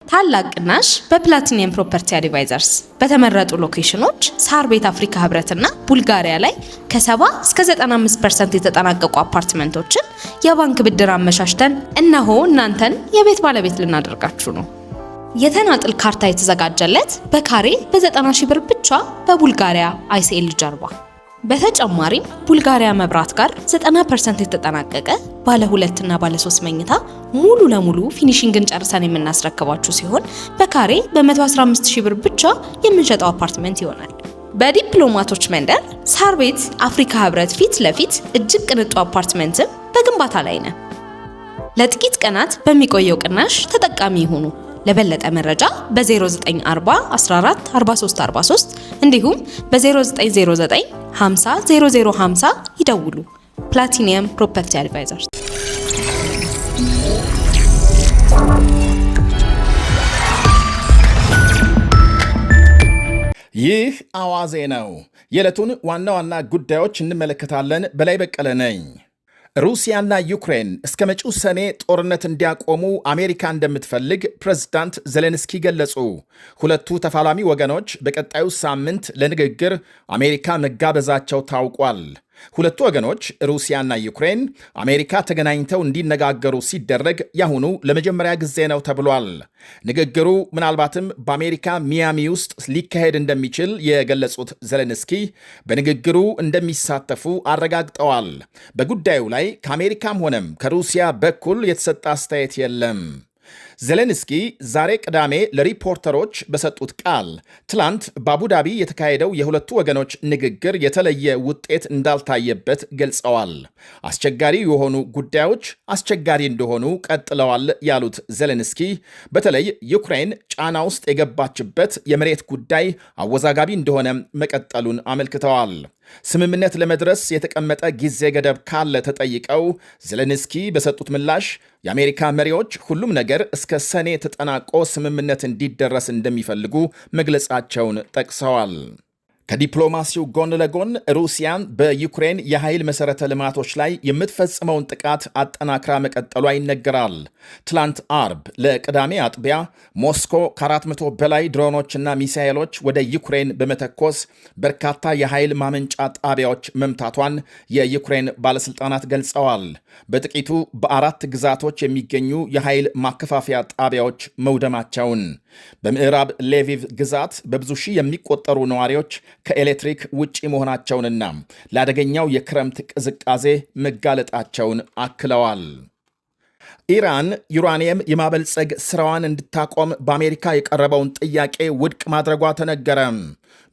ታላቅ ቅናሽ በፕላቲኒየም ፕሮፐርቲ አድቫይዘርስ በተመረጡ ሎኬሽኖች ሳር ቤት አፍሪካ ህብረትና ቡልጋሪያ ላይ ከ70 እስከ 95% የተጠናቀቁ አፓርትመንቶችን የባንክ ብድር አመሻሽተን እነሆ እናንተን የቤት ባለቤት ልናደርጋችሁ ነው። የተናጥል ካርታ የተዘጋጀለት በካሬ በ90 ሺህ ብር ብቻ በቡልጋሪያ አይሲኤል ጀርባ። በተጨማሪም ቡልጋሪያ መብራት ጋር 90% የተጠናቀቀ ባለ 2 እና ባለ 3 መኝታ ሙሉ ለሙሉ ፊኒሺንግን ጨርሰን የምናስረክባችሁ ሲሆን በካሬ በ115 ሺህ ብር ብቻ የምንሸጠው አፓርትመንት ይሆናል። በዲፕሎማቶች መንደር ሳር ቤት አፍሪካ ህብረት ፊት ለፊት እጅግ ቅንጡ አፓርትመንትም በግንባታ ላይ ነው። ለጥቂት ቀናት በሚቆየው ቅናሽ ተጠቃሚ ይሁኑ። ለበለጠ መረጃ በ0940 14 43 43 እንዲሁም በ0909 50 0050 ይደውሉ። ፕላቲኒየም ፕሮፐርቲ አድቫይዘርስ። ይህ አዋዜ ነው። የዕለቱን ዋና ዋና ጉዳዮች እንመለከታለን። በላይ በቀለ ነኝ። ሩሲያና ዩክሬን እስከ መጪው ሰኔ ጦርነት እንዲያቆሙ አሜሪካ እንደምትፈልግ ፕሬዝዳንት ዜሌንስኪ ገለጹ። ሁለቱ ተፋላሚ ወገኖች በቀጣዩ ሳምንት ለንግግር አሜሪካ መጋበዛቸው ታውቋል። ሁለቱ ወገኖች ሩሲያና ዩክሬን አሜሪካ ተገናኝተው እንዲነጋገሩ ሲደረግ ያሁኑ ለመጀመሪያ ጊዜ ነው ተብሏል። ንግግሩ ምናልባትም በአሜሪካ ሚያሚ ውስጥ ሊካሄድ እንደሚችል የገለጹት ዜሌንስኪ በንግግሩ እንደሚሳተፉ አረጋግጠዋል። በጉዳዩ ላይ ከአሜሪካም ሆነም ከሩሲያ በኩል የተሰጠ አስተያየት የለም። ዜሌንስኪ ዛሬ ቅዳሜ ለሪፖርተሮች በሰጡት ቃል ትላንት በአቡዳቢ የተካሄደው የሁለቱ ወገኖች ንግግር የተለየ ውጤት እንዳልታየበት ገልጸዋል። አስቸጋሪ የሆኑ ጉዳዮች አስቸጋሪ እንደሆኑ ቀጥለዋል ያሉት ዜሌንስኪ በተለይ ዩክሬን ጫና ውስጥ የገባችበት የመሬት ጉዳይ አወዛጋቢ እንደሆነ መቀጠሉን አመልክተዋል። ስምምነት ለመድረስ የተቀመጠ ጊዜ ገደብ ካለ ተጠይቀው ዜሌንስኪ በሰጡት ምላሽ የአሜሪካ መሪዎች ሁሉም ነገር እስከ ሰኔ ተጠናቆ ስምምነት እንዲደረስ እንደሚፈልጉ መግለጻቸውን ጠቅሰዋል። ከዲፕሎማሲው ጎን ለጎን ሩሲያን በዩክሬን የኃይል መሠረተ ልማቶች ላይ የምትፈጽመውን ጥቃት አጠናክራ መቀጠሏ ይነገራል። ትላንት አርብ ለቅዳሜ አጥቢያ ሞስኮ ከ400 በላይ ድሮኖችና ሚሳኤሎች ወደ ዩክሬን በመተኮስ በርካታ የኃይል ማመንጫ ጣቢያዎች መምታቷን የዩክሬን ባለሥልጣናት ገልጸዋል። በጥቂቱ በ4 ግዛቶች የሚገኙ የኃይል ማከፋፈያ ጣቢያዎች መውደማቸውን፣ በምዕራብ ሌቪቭ ግዛት በብዙ ሺህ የሚቆጠሩ ነዋሪዎች ከኤሌክትሪክ ውጪ መሆናቸውንና ለአደገኛው የክረምት ቅዝቃዜ መጋለጣቸውን አክለዋል። ኢራን ዩራኒየም የማበልጸግ ስራዋን እንድታቆም በአሜሪካ የቀረበውን ጥያቄ ውድቅ ማድረጓ ተነገረ።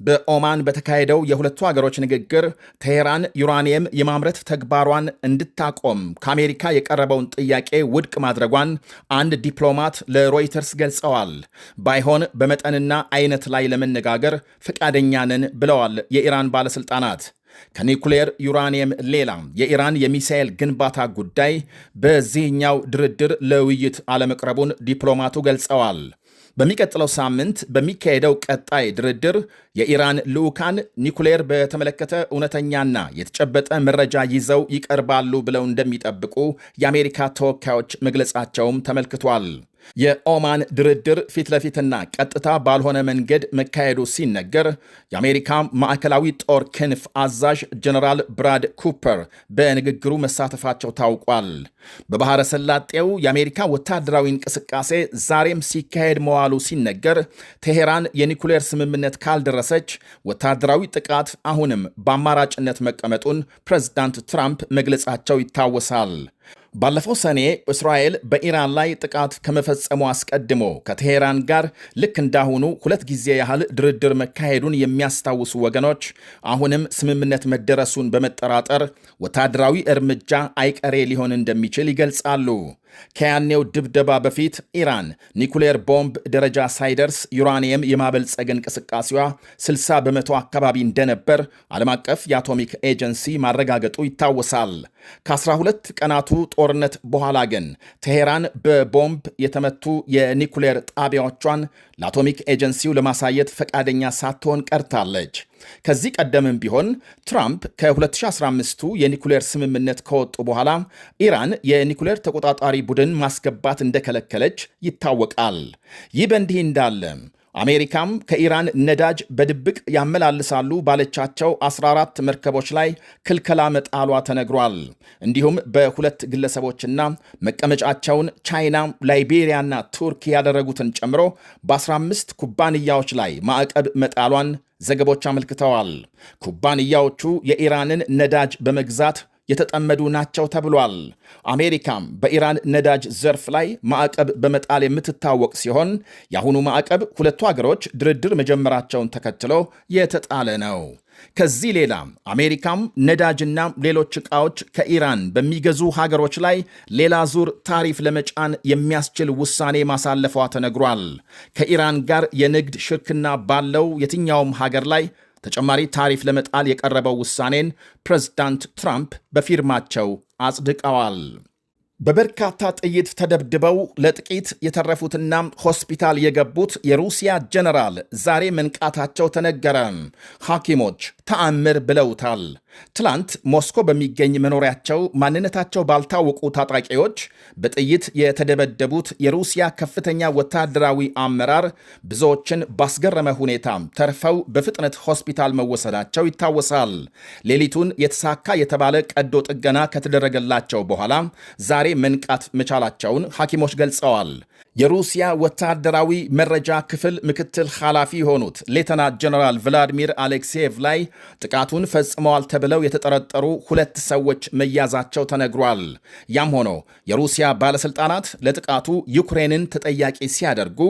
በኦማን በተካሄደው የሁለቱ ሀገሮች ንግግር ቴሄራን ዩራኒየም የማምረት ተግባሯን እንድታቆም ከአሜሪካ የቀረበውን ጥያቄ ውድቅ ማድረጓን አንድ ዲፕሎማት ለሮይተርስ ገልጸዋል። ባይሆን በመጠንና አይነት ላይ ለመነጋገር ፈቃደኛ ነን ብለዋል የኢራን ባለሥልጣናት። ከኒኩሌር ዩራኒየም ሌላ የኢራን የሚሳኤል ግንባታ ጉዳይ በዚህኛው ድርድር ለውይይት አለመቅረቡን ዲፕሎማቱ ገልጸዋል። በሚቀጥለው ሳምንት በሚካሄደው ቀጣይ ድርድር የኢራን ልዑካን ኒኩሌር በተመለከተ እውነተኛና የተጨበጠ መረጃ ይዘው ይቀርባሉ ብለው እንደሚጠብቁ የአሜሪካ ተወካዮች መግለጻቸውም ተመልክቷል። የኦማን ድርድር ፊት ለፊትና ቀጥታ ባልሆነ መንገድ መካሄዱ ሲነገር የአሜሪካ ማዕከላዊ ጦር ክንፍ አዛዥ ጀነራል ብራድ ኩፐር በንግግሩ መሳተፋቸው ታውቋል። በባሕረ ሰላጤው የአሜሪካ ወታደራዊ እንቅስቃሴ ዛሬም ሲካሄድ መዋሉ ሲነገር ቴሄራን የኒኩሌር ስምምነት ካልደረሰች ወታደራዊ ጥቃት አሁንም በአማራጭነት መቀመጡን ፕሬዝዳንት ትራምፕ መግለጻቸው ይታወሳል። ባለፈው ሰኔ እስራኤል በኢራን ላይ ጥቃት ከመፈጸሙ አስቀድሞ ከቴሄራን ጋር ልክ እንዳሁኑ 2 ጊዜ ያህል ድርድር መካሄዱን የሚያስታውሱ ወገኖች አሁንም ስምምነት መደረሱን በመጠራጠር ወታደራዊ እርምጃ አይቀሬ ሊሆን እንደሚችል ይገልጻሉ። ከያኔው ድብደባ በፊት ኢራን ኒኩሌር ቦምብ ደረጃ ሳይደርስ ዩራኒየም የማበልጸግ እንቅስቃሴዋ 60 በመቶ አካባቢ እንደነበር ዓለም አቀፍ የአቶሚክ ኤጀንሲ ማረጋገጡ ይታወሳል። ከ12 ቀናቱ ጦርነት በኋላ ግን ቴሄራን በቦምብ የተመቱ የኒኩሌር ጣቢያዎቿን ለአቶሚክ ኤጀንሲው ለማሳየት ፈቃደኛ ሳትሆን ቀርታለች። ከዚህ ቀደምም ቢሆን ትራምፕ ከ2015ቱ የኒኩሌር ስምምነት ከወጡ በኋላ ኢራን የኒኩሌር ተቆጣጣሪ ቡድን ማስገባት እንደከለከለች ይታወቃል። ይህ በእንዲህ እንዳለ አሜሪካም ከኢራን ነዳጅ በድብቅ ያመላልሳሉ ባለቻቸው 14 መርከቦች ላይ ክልከላ መጣሏ ተነግሯል። እንዲሁም በሁለት ግለሰቦችና መቀመጫቸውን ቻይና፣ ላይቤሪያና ቱርክ ያደረጉትን ጨምሮ በ15 ኩባንያዎች ላይ ማዕቀብ መጣሏን ዘገቦች አመልክተዋል። ኩባንያዎቹ የኢራንን ነዳጅ በመግዛት የተጠመዱ ናቸው ተብሏል። አሜሪካም በኢራን ነዳጅ ዘርፍ ላይ ማዕቀብ በመጣል የምትታወቅ ሲሆን የአሁኑ ማዕቀብ ሁለቱ አገሮች ድርድር መጀመራቸውን ተከትሎ የተጣለ ነው። ከዚህ ሌላ አሜሪካም ነዳጅና ሌሎች ዕቃዎች ከኢራን በሚገዙ ሀገሮች ላይ ሌላ ዙር ታሪፍ ለመጫን የሚያስችል ውሳኔ ማሳለፏ ተነግሯል። ከኢራን ጋር የንግድ ሽርክና ባለው የትኛውም ሀገር ላይ ተጨማሪ ታሪፍ ለመጣል የቀረበው ውሳኔን ፕሬዝዳንት ትራምፕ በፊርማቸው አጽድቀዋል። በበርካታ ጥይት ተደብድበው ለጥቂት የተረፉትና ሆስፒታል የገቡት የሩሲያ ጀነራል ዛሬ መንቃታቸው ተነገረ። ሐኪሞች ተአምር ብለውታል። ትላንት ሞስኮ በሚገኝ መኖሪያቸው ማንነታቸው ባልታወቁ ታጣቂዎች በጥይት የተደበደቡት የሩሲያ ከፍተኛ ወታደራዊ አመራር ብዙዎችን ባስገረመ ሁኔታ ተርፈው በፍጥነት ሆስፒታል መወሰዳቸው ይታወሳል። ሌሊቱን የተሳካ የተባለ ቀዶ ጥገና ከተደረገላቸው በኋላ ዛሬ መንቃት መቻላቸውን ሐኪሞች ገልጸዋል። የሩሲያ ወታደራዊ መረጃ ክፍል ምክትል ኃላፊ የሆኑት ሌተና ጀነራል ቭላዲሚር አሌክሴየቭ ላይ ጥቃቱን ፈጽመዋል ተብለው የተጠረጠሩ 2 ሰዎች መያዛቸው ተነግሯል። ያም ሆኖ የሩሲያ ባለሥልጣናት ለጥቃቱ ዩክሬንን ተጠያቂ ሲያደርጉ፣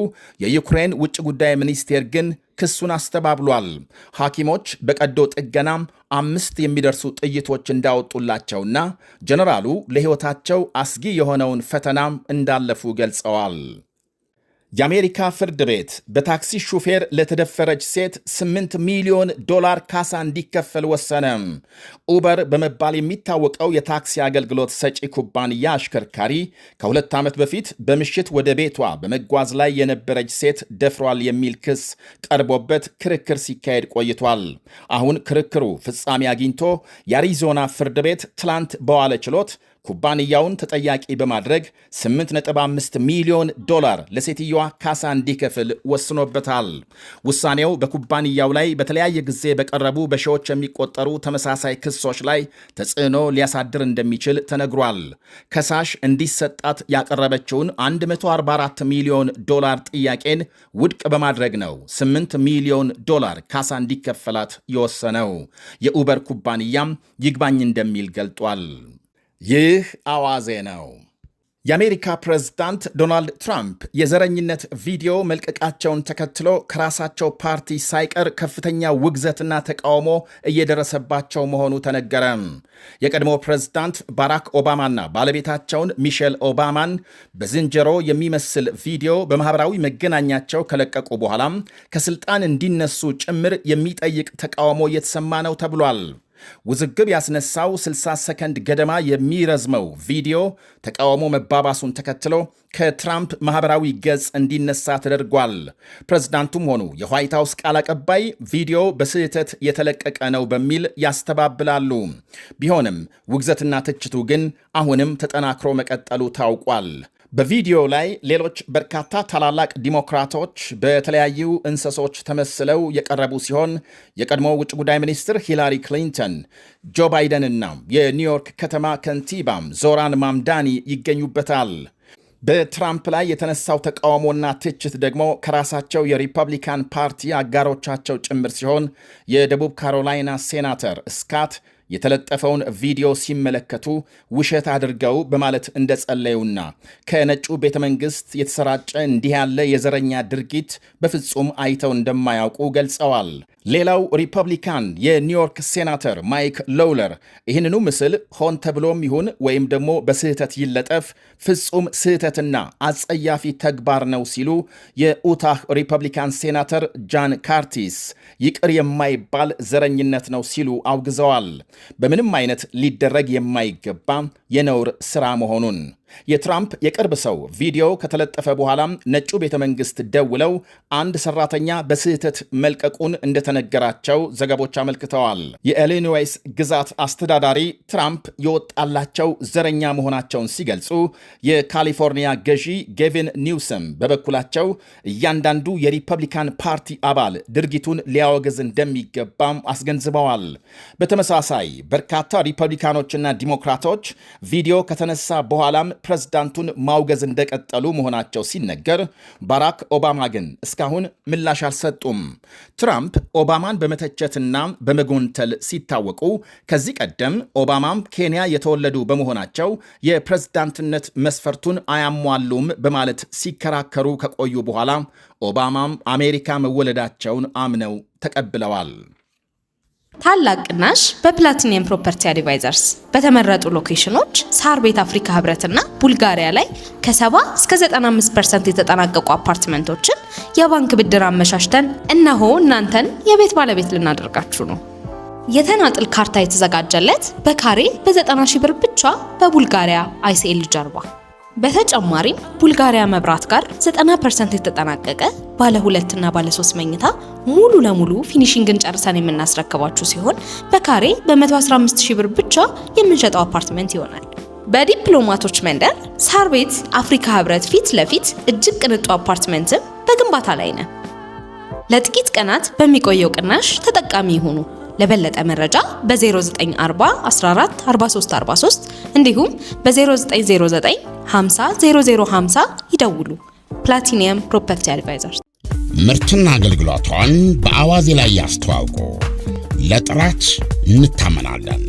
የዩክሬን ውጭ ጉዳይ ሚኒስቴር ግን ክሱን አስተባብሏል። ሐኪሞች በቀዶ ጥገናም 5 የሚደርሱ ጥይቶች እንዳወጡላቸውና ጀነራሉ ለሕይወታቸው አስጊ የሆነውን ፈተናም እንዳለፉ ገልጸዋል። የአሜሪካ ፍርድ ቤት በታክሲ ሹፌር ለተደፈረች ሴት $8 ሚሊዮን ካሳ እንዲከፈል ወሰነ። ኡበር በመባል የሚታወቀው የታክሲ አገልግሎት ሰጪ ኩባንያ አሽከርካሪ ከ2 ዓመት በፊት በምሽት ወደ ቤቷ በመጓዝ ላይ የነበረች ሴት ደፍሯል የሚል ክስ ቀርቦበት ክርክር ሲካሄድ ቆይቷል። አሁን ክርክሩ ፍጻሜ አግኝቶ የአሪዞና ፍርድ ቤት ትላንት በዋለ ችሎት ኩባንያውን ተጠያቂ በማድረግ $8.5 ሚሊዮን ለሴትዮዋ ካሳ እንዲከፍል ወስኖበታል። ውሳኔው በኩባንያው ላይ በተለያየ ጊዜ በቀረቡ በሺዎች የሚቆጠሩ ተመሳሳይ ክሶች ላይ ተጽዕኖ ሊያሳድር እንደሚችል ተነግሯል። ከሳሽ እንዲሰጣት ያቀረበችውን $144 ሚሊዮን ጥያቄን ውድቅ በማድረግ ነው $8 ሚሊዮን ካሳ እንዲከፈላት የወሰነው። የኡበር ኩባንያም ይግባኝ እንደሚል ገልጧል። ይህ አዋዜ ነው። የአሜሪካ ፕሬዝዳንት ዶናልድ ትራምፕ የዘረኝነት ቪዲዮ መልቀቃቸውን ተከትሎ ከራሳቸው ፓርቲ ሳይቀር ከፍተኛ ውግዘትና ተቃውሞ እየደረሰባቸው መሆኑ ተነገረ። የቀድሞ ፕሬዝዳንት ባራክ ኦባማና ባለቤታቸውን ሚሼል ኦባማን በዝንጀሮ የሚመስል ቪዲዮ በማኅበራዊ መገናኛቸው ከለቀቁ በኋላም ከስልጣን እንዲነሱ ጭምር የሚጠይቅ ተቃውሞ እየተሰማ ነው ተብሏል። ውዝግብ ያስነሳው 60 ሰከንድ ገደማ የሚረዝመው ቪዲዮ ተቃውሞ መባባሱን ተከትሎ ከትራምፕ ማኅበራዊ ገጽ እንዲነሳ ተደርጓል። ፕሬዝዳንቱም ሆኑ የዋይት ሃውስ ቃል አቀባይ ቪዲዮ በስህተት የተለቀቀ ነው በሚል ያስተባብላሉ። ቢሆንም ውግዘትና ትችቱ ግን አሁንም ተጠናክሮ መቀጠሉ ታውቋል። በቪዲዮ ላይ ሌሎች በርካታ ታላላቅ ዲሞክራቶች በተለያዩ እንስሶች ተመስለው የቀረቡ ሲሆን የቀድሞ ውጭ ጉዳይ ሚኒስትር ሂላሪ ክሊንተን፣ ጆ ባይደንና የኒውዮርክ ከተማ ከንቲባም ዞራን ማምዳኒ ይገኙበታል። በትራምፕ ላይ የተነሳው ተቃውሞና ትችት ደግሞ ከራሳቸው የሪፐብሊካን ፓርቲ አጋሮቻቸው ጭምር ሲሆን የደቡብ ካሮላይና ሴናተር ስካት የተለጠፈውን ቪዲዮ ሲመለከቱ ውሸት አድርገው በማለት እንደጸለዩና ከነጩ ቤተ መንግሥት የተሰራጨ እንዲህ ያለ የዘረኛ ድርጊት በፍጹም አይተው እንደማያውቁ ገልጸዋል። ሌላው ሪፐብሊካን የኒውዮርክ ሴናተር ማይክ ሎውለር ይህንኑ ምስል ሆን ተብሎም ይሁን ወይም ደግሞ በስህተት ይለጠፍ ፍጹም ስህተትና አጸያፊ ተግባር ነው ሲሉ የኡታህ ሪፐብሊካን ሴናተር ጃን ካርቲስ ይቅር የማይባል ዘረኝነት ነው ሲሉ አውግዘዋል። በምንም አይነት ሊደረግ የማይገባ የነውር ሥራ መሆኑን የትራምፕ የቅርብ ሰው ቪዲዮ ከተለጠፈ በኋላ ነጩ ቤተ መንግስት ደውለው አንድ ሰራተኛ በስህተት መልቀቁን እንደተነገራቸው ዘገቦች አመልክተዋል። የኢሊኖይስ ግዛት አስተዳዳሪ ትራምፕ የወጣላቸው ዘረኛ መሆናቸውን ሲገልጹ፣ የካሊፎርኒያ ገዢ ጌቪን ኒውሰም በበኩላቸው እያንዳንዱ የሪፐብሊካን ፓርቲ አባል ድርጊቱን ሊያወግዝ እንደሚገባም አስገንዝበዋል። በተመሳሳይ በርካታ ሪፐብሊካኖችና ዲሞክራቶች ቪዲዮ ከተነሳ በኋላም ፕሬዝዳንቱን ማውገዝ እንደቀጠሉ መሆናቸው ሲነገር፣ ባራክ ኦባማ ግን እስካሁን ምላሽ አልሰጡም። ትራምፕ ኦባማን በመተቸትና በመጎንተል ሲታወቁ፣ ከዚህ ቀደም ኦባማም ኬንያ የተወለዱ በመሆናቸው የፕሬዝዳንትነት መስፈርቱን አያሟሉም በማለት ሲከራከሩ ከቆዩ በኋላ ኦባማም አሜሪካ መወለዳቸውን አምነው ተቀብለዋል። ታላቅ ቅናሽ በፕላቲኒየም ፕሮፐርቲ አድቫይዘርስ በተመረጡ ሎኬሽኖች ሳር ቤት አፍሪካ ህብረትና ቡልጋሪያ ላይ ከ70 እስከ 95% የተጠናቀቁ አፓርትመንቶችን የባንክ ብድር አመሻሽተን እነሆ እናንተን የቤት ባለቤት ልናደርጋችሁ ነው። የተናጥል ካርታ የተዘጋጀለት በካሬ በ90 ሺህ ብር ብቻ በቡልጋሪያ አይሲኤል ጀርባ። በተጨማሪም ቡልጋሪያ መብራት ጋር 90% የተጠናቀቀ ባለ 2 እና ባለ 3 መኝታ ሙሉ ለሙሉ ፊኒሺንግን ጨርሰን የምናስረክባችሁ ሲሆን በካሬ በ115 ሺህ ብር ብቻ የምንሸጠው አፓርትመንት ይሆናል። በዲፕሎማቶች መንደር ሳር ቤት አፍሪካ ህብረት ፊት ለፊት እጅግ ቅንጡ አፓርትመንትም በግንባታ ላይ ነው። ለጥቂት ቀናት በሚቆየው ቅናሽ ተጠቃሚ ይሁኑ። ለበለጠ መረጃ በ0940 14 43 43 እንዲሁም በ0909 50 0050 ይደውሉ። ፕላቲኒየም ፕሮፐርቲ አድቫይዘርስ። ምርትና አገልግሎቷን በአዋዜ ላይ ያስተዋውቁ። ለጥራች እንታመናለን።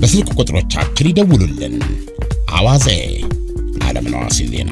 በስልክ ቁጥሮቻችን ይደውሉልን። አዋዜ ዓለምነህ ዋሴ ዜና